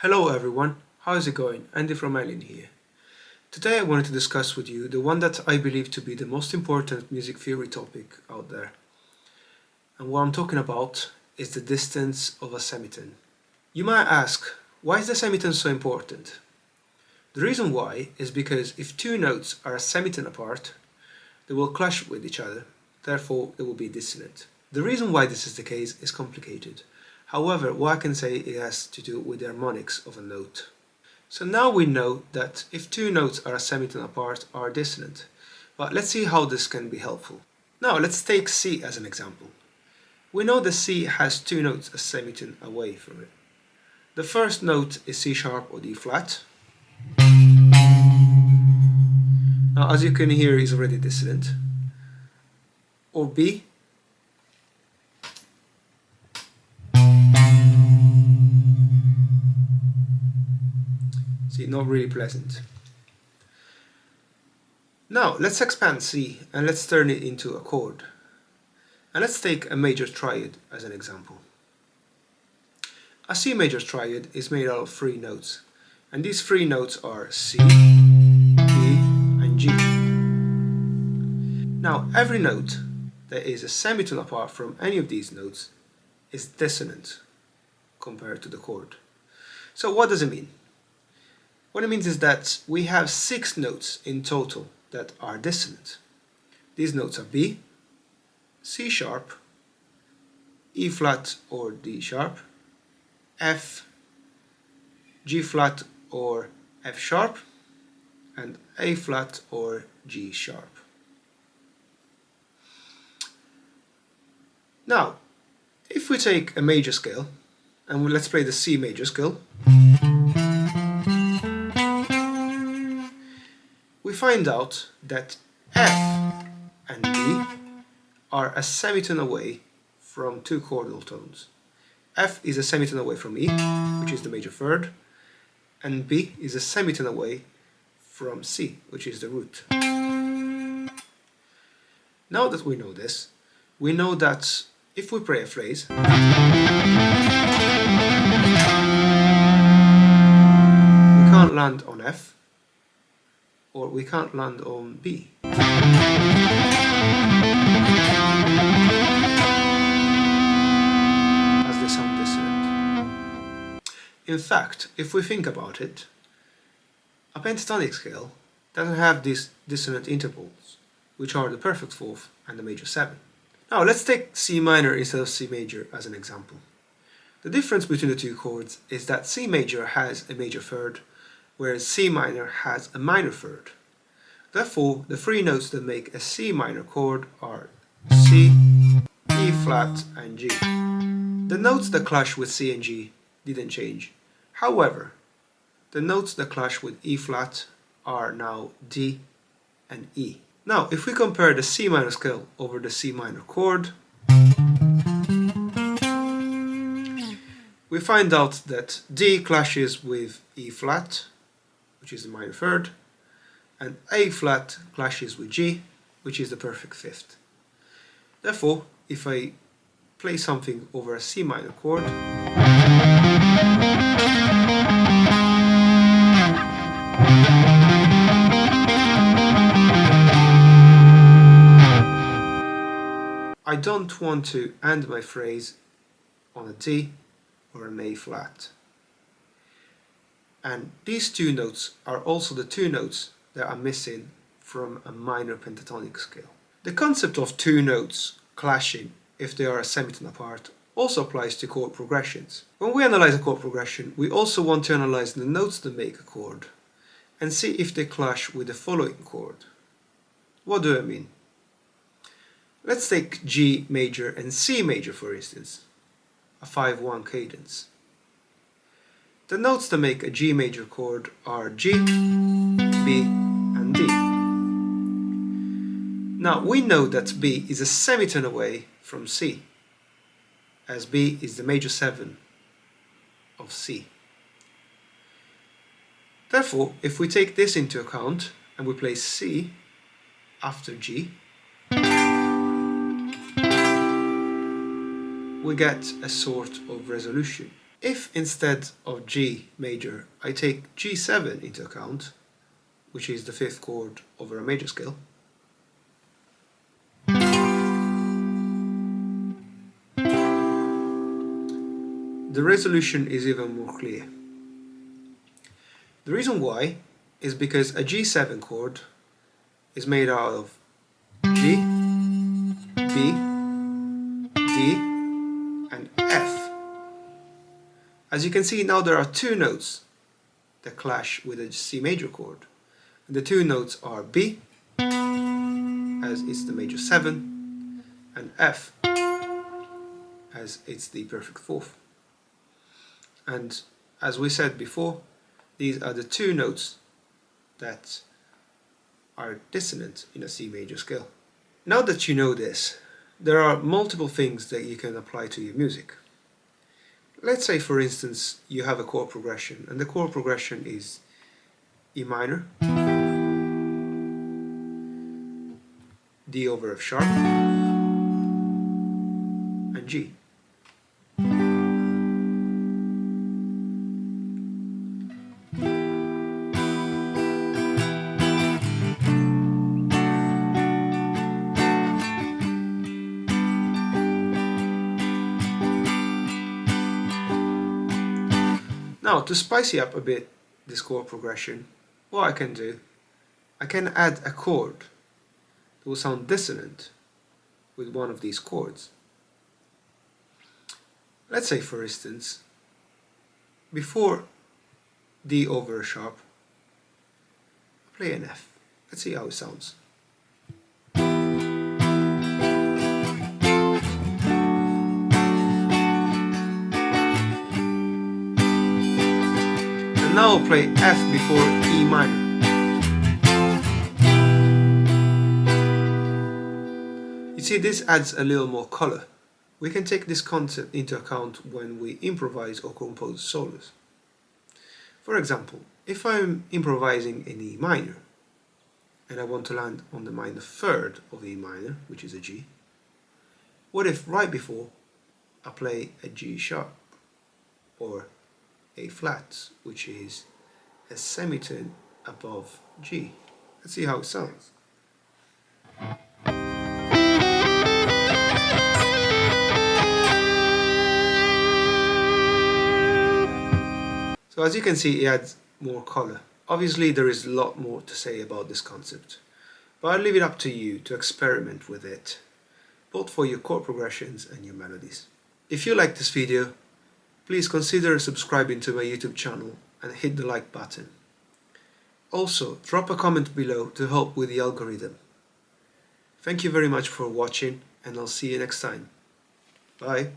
Hello everyone, how's it going? Andy from Alien here. Today I wanted to discuss with you the one that I believe to be the most important music theory topic out there. And what I'm talking about is the distance of a semitone. You might ask, why is the semitone so important? The reason why is because if two notes are a semitone apart, they will clash with each other, therefore they will be dissonant. The reason why this is the case is complicated. However, what I can say it has to do with the harmonics of a note. So now we know that if two notes are a semitone apart are dissonant. But let's see how this can be helpful. Now let's take C as an example. We know that C has two notes a semitone away from it. The first note is C sharp or D flat. Now as you can hear is already dissonant. Or B. See, not really pleasant. Now let's expand C and let's turn it into a chord. And let's take a major triad as an example. A C major triad is made out of three notes, and these three notes are C, E, and G. Now every note that is a semitone apart from any of these notes is dissonant compared to the chord. So what does it mean? What it means is that we have 6 notes in total that are dissonant. These notes are B, C sharp, E flat or D sharp, F, G flat or F sharp, and A flat or G sharp. Now, if we take a major scale, and let's play the C major scale, we find out that F and D are a semitone away from two chordal tones. F is a semitone away from E, which is the major third, and B is a semitone away from C, which is the root. Now that we know this, we know that if we play a phrase, we can't land on F, or we can't land on B. As they sound dissonant. In fact, if we think about it, a pentatonic scale doesn't have these dissonant intervals, which are the perfect fourth and the major 7. Now let's take C minor instead of C major as an example. The difference between the two chords is that C major has a major third, whereas C minor has a minor third. Therefore, the three notes that make a C minor chord are C, E flat, and G. The notes that clash with C and G didn't change. However, the notes that clash with E flat are now D and E. Now, if we compare the C minor scale over the C minor chord, we find out that D clashes with E flat, which is the minor third, and A flat clashes with G, which is the perfect fifth. Therefore, if I play something over a C minor chord, I don't want to end my phrase on a D or an A flat. And these two notes are also the two notes that are missing from a minor pentatonic scale. The concept of two notes clashing if they are a semitone apart also applies to chord progressions. When we analyze a chord progression, we also want to analyze the notes that make a chord and see if they clash with the following chord. What do I mean? Let's take G major and C major for instance, a 5-1 cadence. The notes that make a G major chord are G, B, and D. Now we know that B is a semitone away from C, as B is the major 7 of C. Therefore, if we take this into account and we place C after G, we get a sort of resolution. If instead of G major I take G7 into account, which is the fifth chord over a major scale, the resolution is even more clear. The reason why is because a G7 chord is made out of G, B, D, and F. As you can see now, there are two notes that clash with a C major chord. And the two notes are B, as it's the major 7, and F, as it's the perfect fourth. And as we said before, these are the two notes that are dissonant in a C major scale. Now that you know this, there are multiple things that you can apply to your music. Let's say, for instance, you have a chord progression, and the chord progression is E minor, D over F sharp, and G. Now, to spicy up a bit this chord progression, what I can do, I can add a chord that will sound dissonant with one of these chords. Let's say, for instance, before D over a sharp, I play an F. Let's see how it sounds. Now I'll play F before E minor. You see, this adds a little more color. We can take this concept into account when we improvise or compose solos. For example, if I'm improvising in E minor and I want to land on the minor third of E minor, which is a G, what if right before I play a G sharp or A flat, which is a semitone above G? Let's see how it sounds. So as you can see, it adds more color. Obviously there is a lot more to say about this concept, but I'll leave it up to you to experiment with it, both for your chord progressions and your melodies. If you like this video, please consider subscribing to my YouTube channel and hit the like button. Also, drop a comment below to help with the algorithm. Thank you very much for watching, and I'll see you next time. Bye.